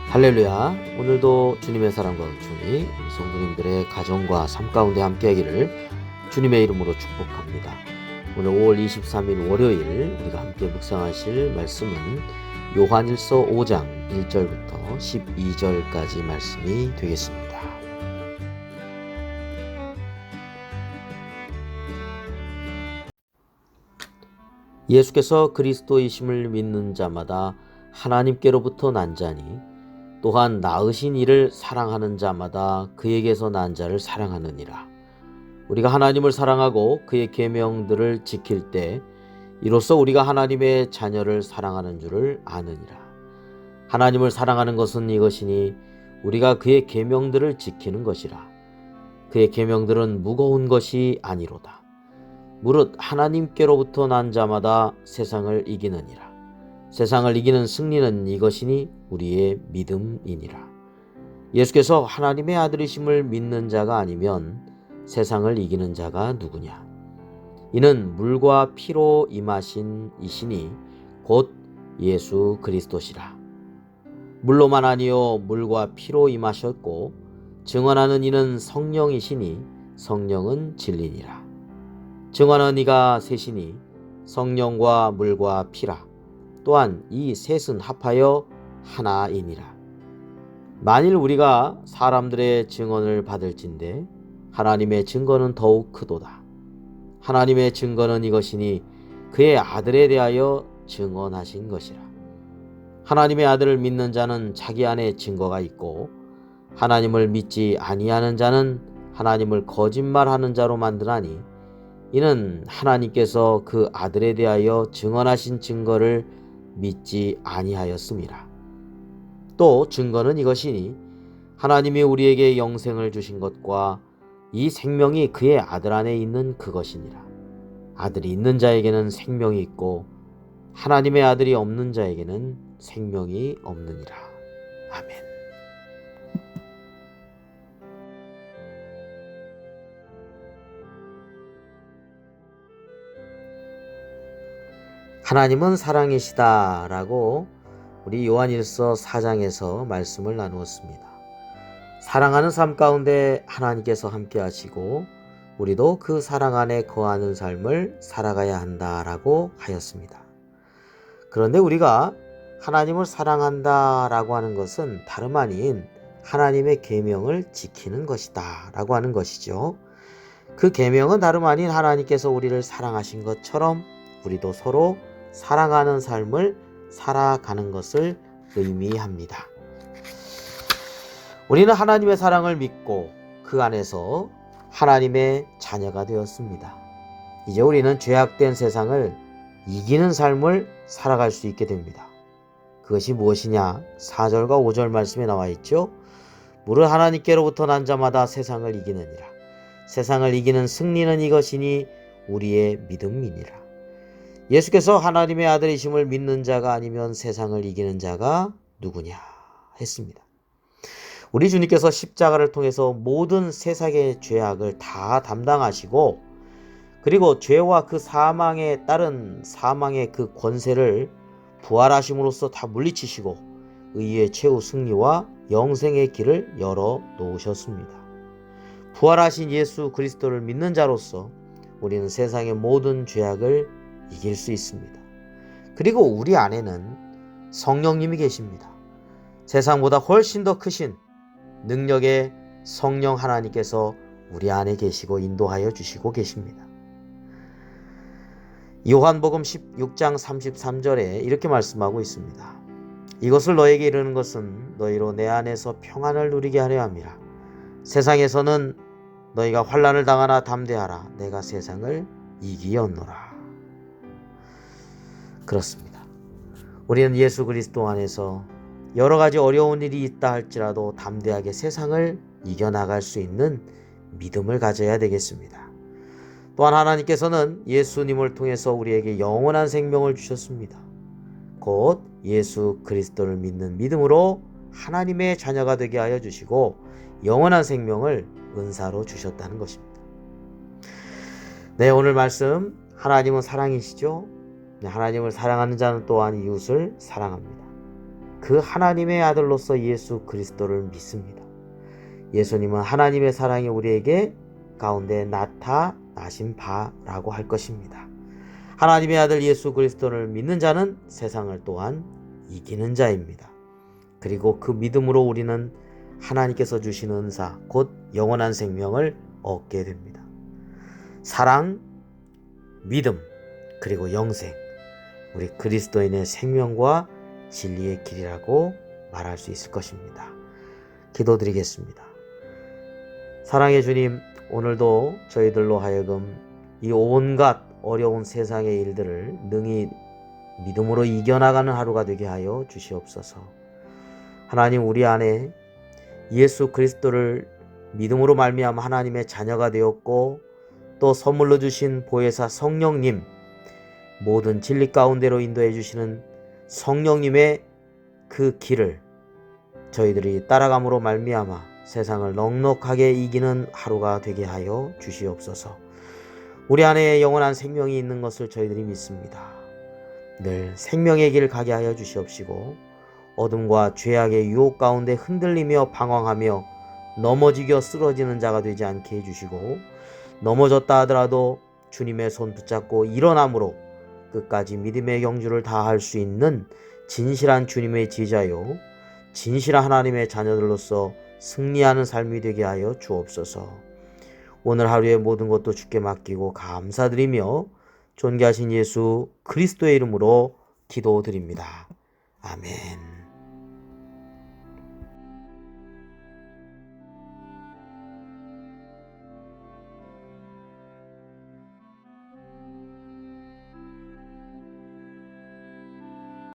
할렐루야. 오늘도 주님의 사랑과 은총이 우리 성도님들의 가정과 삶 가운데 함께하기를 주님의 이름으로 축복합니다. 오늘 5월 23일 월요일 우리가 함께 묵상하실 말씀은 요한일서 5장 1절부터 12절까지 말씀이 되겠습니다. 예수께서 그리스도이심을 믿는 자마다 하나님께로부터 난 자니 또한 낳으신 이를 사랑하는 자마다 그에게서 난 자를 사랑하느니라. 우리가 하나님을 사랑하고 그의 계명들을 지킬 때 이로써 우리가 하나님의 자녀를 사랑하는 줄을 아느니라. 하나님을 사랑하는 것은 이것이니 우리가 그의 계명들을 지키는 것이라. 그의 계명들은 무거운 것이 아니로다. 무릇 하나님께로부터 난 자마다 세상을 이기느니라. 세상을 이기는 승리는 이것이니 우리의 믿음이니라. 예수께서 하나님의 아들이심을 믿는 자가 아니면 세상을 이기는 자가 누구냐? 이는 물과 피로 임하신 이시니 곧 예수 그리스도시라. 물로만 아니요 물과 피로 임하셨고 증언하는 이는 성령이시니 성령은 진리니라. 증언하는 이가 셋이니 성령과 물과 피라. 또한 이 셋은 합하여 하나이니라. 만일 우리가 사람들의 증언을 받을진대 하나님의 증거는 더욱 크도다. 하나님의 증거는 이것이니 그의 아들에 대하여 증언하신 것이라. 하나님의 아들을 믿는 자는 자기 안에 증거가 있고 하나님을 믿지 아니하는 자는 하나님을 거짓말하는 자로 만드나니 이는 하나님께서 그 아들에 대하여 증언하신 증거를 믿지 아니하였음이라. 또 증거는 이것이니 하나님이 우리에게 영생을 주신 것과 이 생명이 그의 아들 안에 있는 그것이니라. 아들이 있는 자에게는 생명이 있고 하나님의 아들이 없는 자에게는 생명이 없느니라. 아멘. 하나님은 사랑이시다 라고 우리 요한일서 4장에서 말씀을 나누었습니다. 사랑하는 삶 가운데 하나님께서 함께 하시고 우리도 그 사랑 안에 거하는 삶을 살아가야 한다라고 하였습니다. 그런데 우리가 하나님을 사랑한다 라고 하는 것은 다름 아닌 하나님의 계명을 지키는 것이다 라고 하는 것이죠. 그 계명은 다름 아닌 하나님께서 우리를 사랑하신 것처럼 우리도 서로 사랑하는 삶을 살아가는 것을 의미합니다. 우리는 하나님의 사랑을 믿고 그 안에서 하나님의 자녀가 되었습니다. 이제 우리는 죄악된 세상을 이기는 삶을 살아갈 수 있게 됩니다. 그것이 무엇이냐? 4절과 5절 말씀에 나와 있죠. 무릇 하나님께로부터 난 자마다 세상을 이기느니라. 세상을 이기는 승리는 이것이니 우리의 믿음이니라. 예수께서 하나님의 아들이심을 믿는 자가 아니면 세상을 이기는 자가 누구냐 했습니다. 우리 주님께서 십자가를 통해서 모든 세상의 죄악을 다 담당하시고 그리고 죄와 그 사망에 따른 사망의 그 권세를 부활하심으로써 다 물리치시고 의의 최후 승리와 영생의 길을 열어 놓으셨습니다. 부활하신 예수 그리스도를 믿는 자로서 우리는 세상의 모든 죄악을 이길 수 있습니다. 그리고 우리 안에는 성령님이 계십니다. 세상보다 훨씬 더 크신 능력의 성령 하나님께서 우리 안에 계시고 인도하여 주시고 계십니다. 요한복음 16장 33절에 이렇게 말씀하고 있습니다. 이것을 너에게 이르는 것은 너희로 내 안에서 평안을 누리게 하려 함이라. 세상에서는 너희가 환난을 당하나 담대하라. 내가 세상을 이기었노라. 그렇습니다. 우리는 예수 그리스도 안에서 여러 가지 어려운 일이 있다 할지라도 담대하게 세상을 이겨나갈 수 있는 믿음을 가져야 되겠습니다. 또한 하나님께서는 예수님을 통해서 우리에게 영원한 생명을 주셨습니다. 곧 예수 그리스도를 믿는 믿음으로 하나님의 자녀가 되게 하여 주시고 영원한 생명을 은사로 주셨다는 것입니다. 네, 오늘 말씀 하나님은 사랑이시죠? 하나님을 사랑하는 자는 또한 이웃을 사랑합니다. 그 하나님의 아들로서 예수 그리스도를 믿습니다. 예수님은 하나님의 사랑이 우리에게 가운데 나타나신 바라고 할 것입니다. 하나님의 아들 예수 그리스도를 믿는 자는 세상을 또한 이기는 자입니다. 그리고 그 믿음으로 우리는 하나님께서 주신 은사, 곧 영원한 생명을 얻게 됩니다. 사랑, 믿음, 그리고 영생, 우리 그리스도인의 생명과 진리의 길이라고 말할 수 있을 것입니다. 기도드리겠습니다. 사랑의 주님, 오늘도 저희들로 하여금 이 온갖 어려운 세상의 일들을 능히 믿음으로 이겨나가는 하루가 되게 하여 주시옵소서. 하나님, 우리 안에 예수 그리스도를 믿음으로 말미암아 하나님의 자녀가 되었고, 또 선물로 주신 보혜사 성령님, 모든 진리 가운데로 인도해 주시는 성령님의 그 길을 저희들이 따라감으로 말미암아 세상을 넉넉하게 이기는 하루가 되게 하여 주시옵소서. 우리 안에 영원한 생명이 있는 것을 저희들이 믿습니다. 늘 생명의 길 가게 하여 주시옵시고, 어둠과 죄악의 유혹 가운데 흔들리며 방황하며 넘어지겨 쓰러지는 자가 되지 않게 해주시고, 넘어졌다 하더라도 주님의 손 붙잡고 일어남으로 끝까지 믿음의 경주를 다할 수 있는 진실한 주님의 제자요, 진실한 하나님의 자녀들로서 승리하는 삶이 되게 하여 주옵소서. 오늘 하루의 모든 것도 주께 맡기고 감사드리며 존귀하신 예수 그리스도의 이름으로 기도드립니다. 아멘.